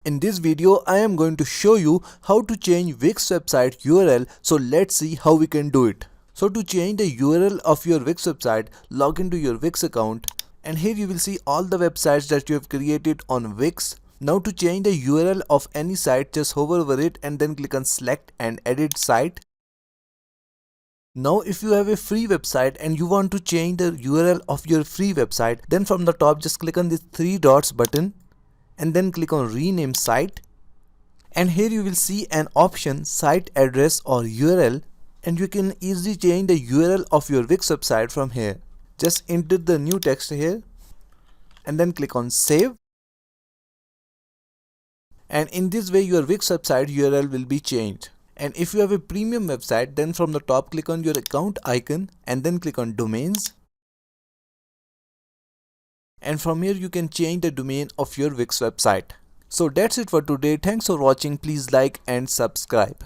In this video, I am going to show you how to change Wix website URL. So let's see how we can do it. So to change the URL of your Wix website, log into your Wix account and here you will see all the websites that you have created on Wix. Now to change the URL of any site, just hover over it and then click on select and edit site. Now if you have a free website and you want to change the URL of your free website, then from the top just click on this three dots button and then click on rename site, and here you will see an option site address or URL, and you can easily change the URL of your Wix website from here. Just enter the new text here and then click on save, and in this way your Wix website URL will be changed. And if you have a premium website, then from the top click on your account icon and then click on domains, and from here you can change the domain of your Wix website. So that's it for today. Thanks for watching. Please like and subscribe.